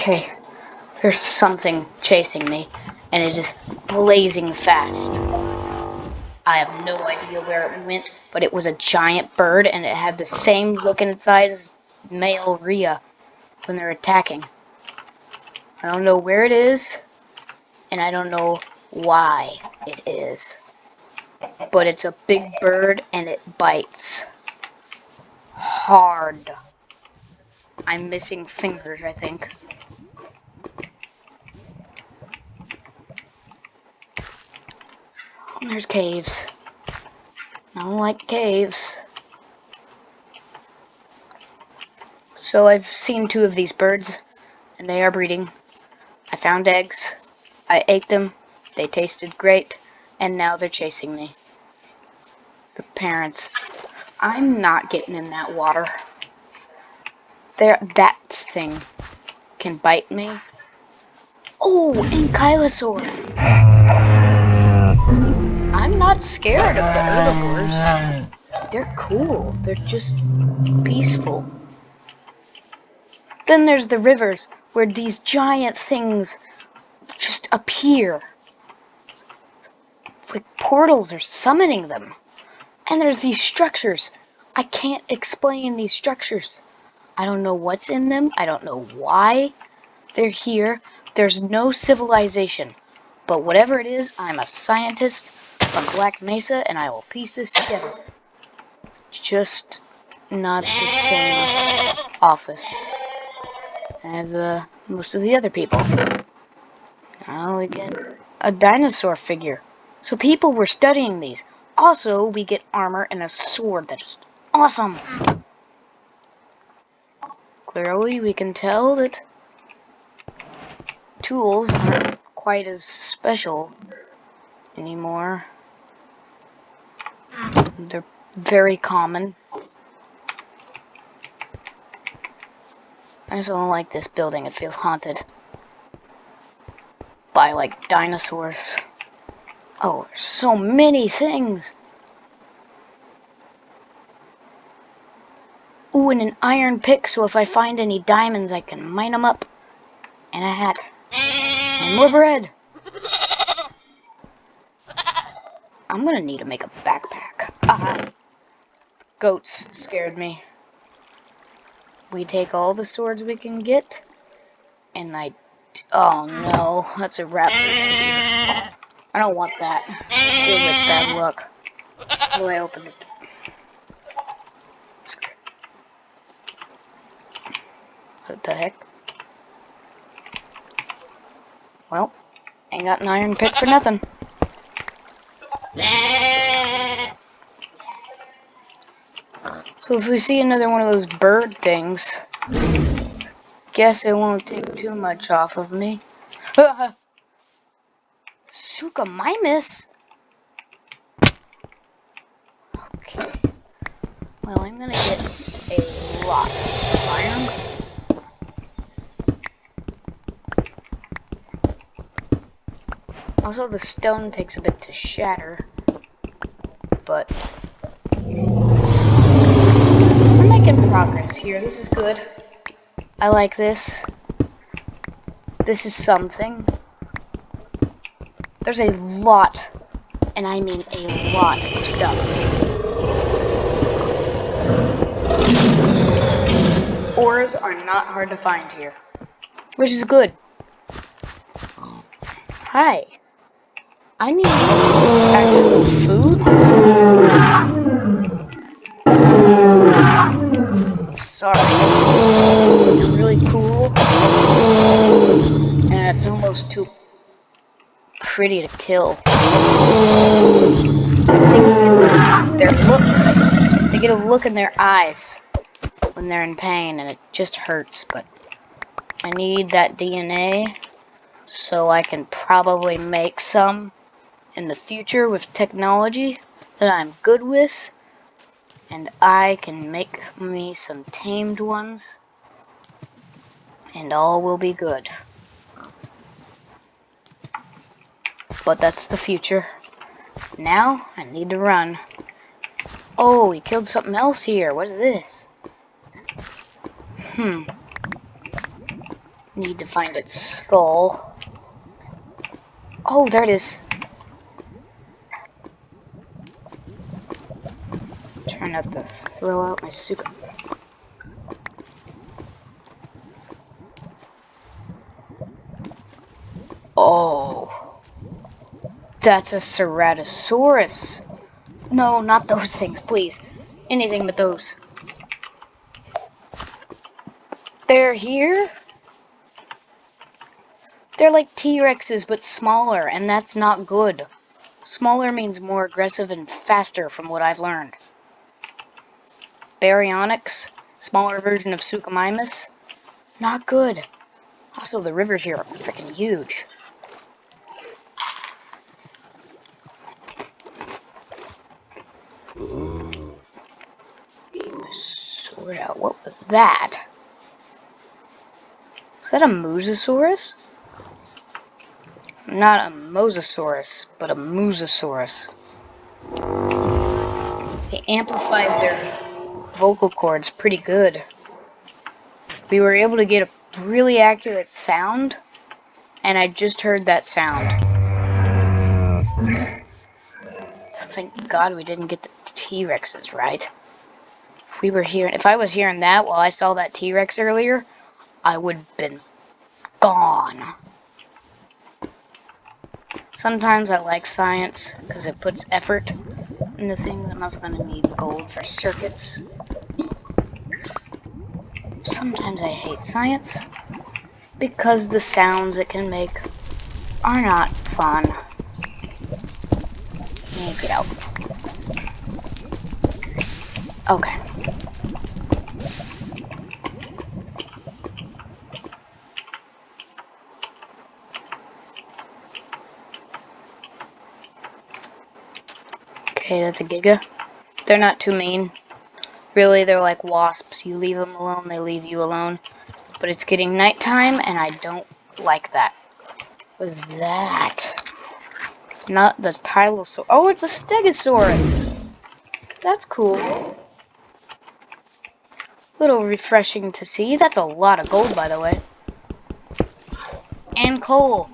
Okay, there's something chasing me, and it is blazing fast. I have no idea where it went, but it was a giant bird, and it had the same look in its eyes as male Rhea when they're attacking. I don't know where it is, and I don't know why it is. But it's a big bird, and it bites hard. I'm missing fingers, I think. And there's caves. I don't like caves. So I've seen 2 of these birds, and they are breeding. I found eggs. I ate them. They tasted great, and now they're chasing me. The parents. I'm not getting in that water. That thing can bite me. Oh, ankylosaur. I'm not scared of the herbivores. They're cool. They're just peaceful. Then there's the rivers, where these giant things just appear. It's like portals are summoning them. And there's these structures. I can't explain these structures. I don't know what's in them. I don't know why they're here. There's no civilization. But whatever it is, I'm a scientist from Black Mesa, and I will piece this together. Just not the same office as most of the other people. Now we get a dinosaur figure. So people were studying these. Also, we get armor and a sword that is awesome. Clearly, we can tell that tools aren't quite as special anymore. They're very common. I just don't like this building. It feels haunted by, like, dinosaurs. Oh, there's so many things. Ooh, and an iron pick, so if I find any diamonds, I can mine them up. And a hat. And more bread. I'm gonna need to make a backpack. Aha. Goats scared me. We take all the swords we can get. And oh no, that's a raptor figure. I don't want that. It feels like bad luck. How do I open it? What the heck? Well, ain't got an iron pick for nothing. So if we see another one of those bird things, guess it won't take too much off of me. Suchomimus? Okay. Well, I'm gonna get a lot of iron. Also, the stone takes a bit to shatter, but we're making progress here. This is good. I like this. This is something. There's a lot, and I mean a lot of stuff. Ores are not hard to find here, which is good. Hi. I need actual food? Sorry. It's really cool. And it's almost too pretty to kill. Things get their look. They get a look in their eyes when they're in pain, and it just hurts. But I need that DNA so I can probably make some in the future with technology that I'm good with, and I can make me some tamed ones, and all will be good. But that's the future. Now I need to run. Oh, we killed something else here. What is this? Need to find its skull. Oh, there it is. Try not to throw out my suka. Oh, that's a ceratosaurus. No, not those things, please. Anything but those. They're here? They're like T-Rexes, but smaller, and that's not good. Smaller means more aggressive and faster, from what I've learned. Baryonyx, smaller version of Suchomimus, not good. Also, the rivers here are freaking huge. Sort out, what was that? Was that a Mosasaurus? Not a Mosasaurus, but a Mosasaurus. They amplified their vocal cords pretty good. We were able to get a really accurate sound, and I just heard that sound. So thank God we didn't get the T-Rexes, right? If I was hearing that while I saw that T-Rex earlier, I would have been gone. Sometimes I like science because it puts effort into things. I'm also going to need gold for circuits. Sometimes I hate science because the sounds it can make are not fun. Get out. Okay. Okay, that's a Giga. They're not too mean. Really, they're like wasps. You leave them alone, they leave you alone. But it's getting nighttime, and I don't like that. What was that? Not the Tylosaurus. Oh, it's a Stegosaurus. That's cool. Little refreshing to see. That's a lot of gold, by the way. And coal.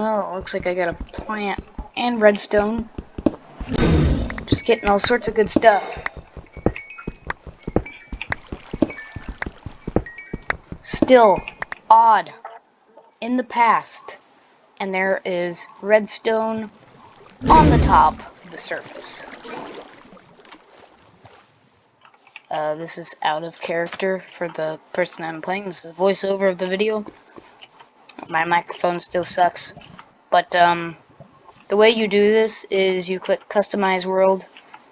Oh, looks like I got a plant and redstone. Just getting all sorts of good stuff. Still odd in the past, and there is redstone on the top of the surface. This is out of character for the person I'm playing. This is voiceover of the video. My microphone still sucks, but the way you do this is you click Customize World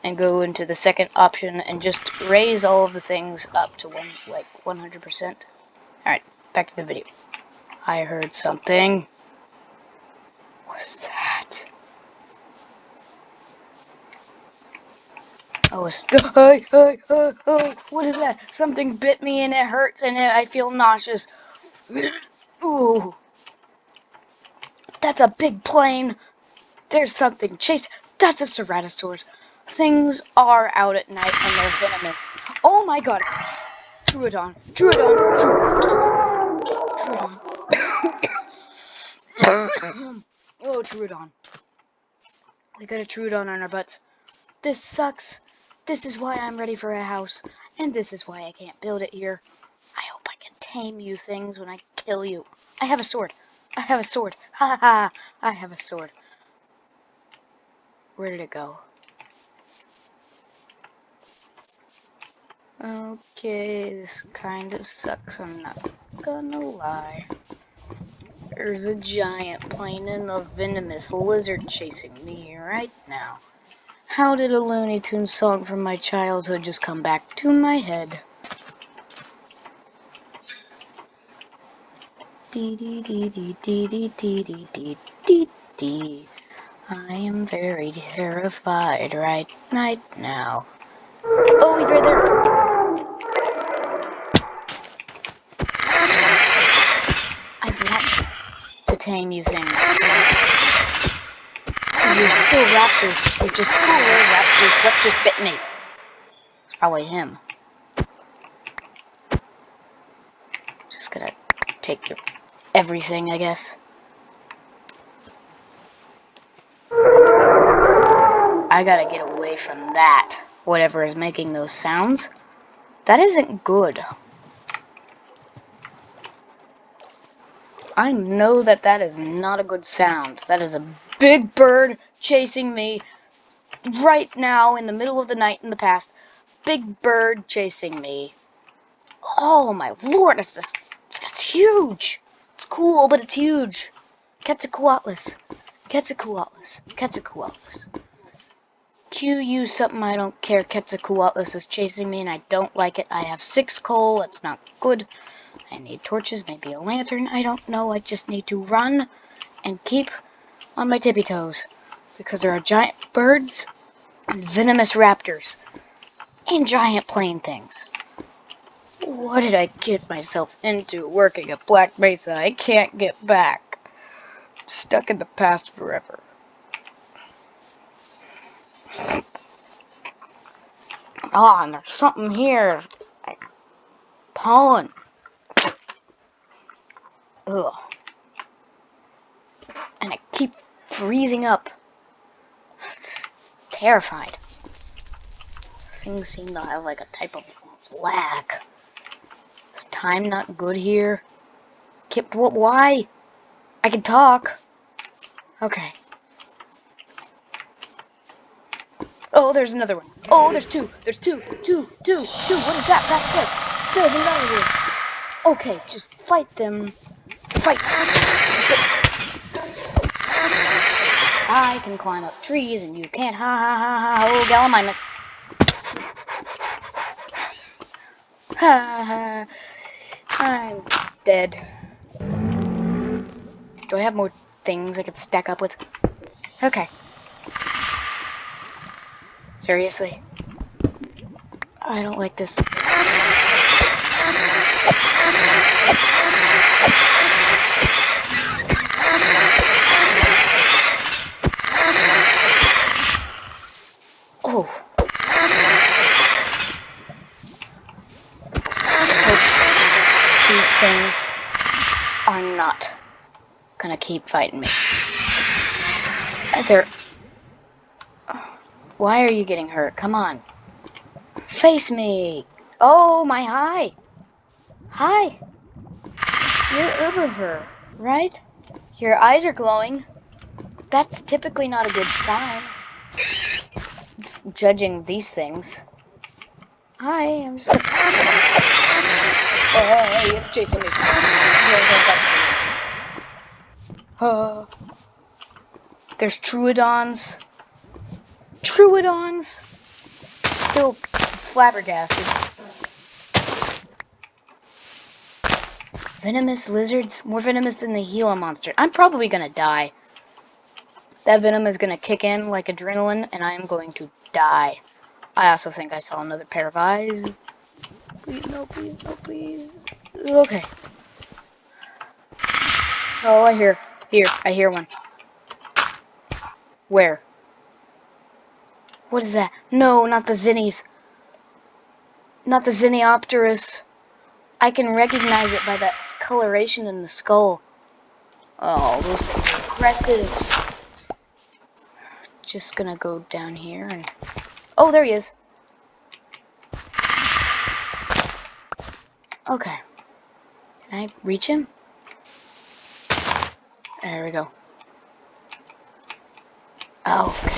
and go into the second option and just raise all of the things up to 100%. Alright, back to the video. I heard something. What's that? Oh, it's what is that? Something bit me and it hurts and I feel nauseous. Ooh. That's a big plane. There's something chasing. That's a ceratosaurus. Things are out at night and they're venomous. Oh my god. Troodon. Oh, Troodon. We got a Troodon on our butts. This sucks. This is why I'm ready for a house. And this is why I can't build it here. I hope I can tame you things when I kill you. I have a sword. I have a sword. Ha ha ha. I have a sword. Where did it go? Okay, this kind of sucks, I'm not gonna lie. There's a giant plane and a venomous lizard chasing me right now. How did a Looney Tunes song from my childhood just come back to my head? Dee dee dee dee dee dee dee dee dee dee. I am very terrified right now. Oh, he's right there. I want to tame you things. You're still raptors. You're just smaller raptors. What just bit me? It's probably him. Just gonna take your everything, I guess. I gotta get away from that. Whatever is making those sounds. That isn't good. I know that that is not a good sound. That is a big bird chasing me right now in the middle of the night in the past. Big bird chasing me. Oh my lord, it's huge. It's cool, but it's huge. Quetzalcoatlus. Quetzalcoatlus. Quetzalcoatlus. Q use something I don't care. Quetzalcoatlus is chasing me and I don't like it. I have 6 coal. That's not good. I need torches, maybe a lantern. I don't know. I just need to run and keep on my tippy toes. Because there are giant birds and venomous raptors. And giant plane things. What did I get myself into working at Black Mesa? I can't get back. I'm stuck in the past forever. Oh, and there's something here. Pollen. Ugh. And I keep freezing up. It's terrified. Things seem to have like a type of lag. Is time not good here? Why? I can talk. Okay. Oh, there's another one. Oh, there's 2. There's 2. 2. What is that? That's good. Get out of here. Okay, just fight them. Fight. I can climb up trees and you can't. Ha ha ha ha. Oh, Gallimimus. Ha ha. I'm dead. Do I have more things I could stack up with? Okay. Seriously? I don't like this. Oh. These things are not gonna keep fighting me. Why are you getting hurt? Come on. Face me. Oh, my hi. Hi. You're herbivore, right? Your eyes are glowing. That's typically not a good sign. Judging these things. Hi, I'm just gonna... Oh, hey, it's chasing me. There's Troodons. Still flabbergasted. Venomous lizards? More venomous than the Gila monster. I'm probably gonna die. That venom is gonna kick in like adrenaline, and I am going to die. I also think I saw another pair of eyes. Please, no, please, no, please. Okay. Oh, I hear one. Where? What is that? No, not the zinnies. Not the Zinniopterus. I can recognize it by that coloration in the skull. Oh, those things are aggressive. Just gonna go down here and... Oh, there he is. Okay. Can I reach him? There we go. Oh, okay.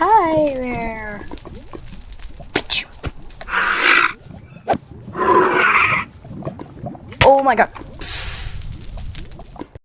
Hi there. Oh my god.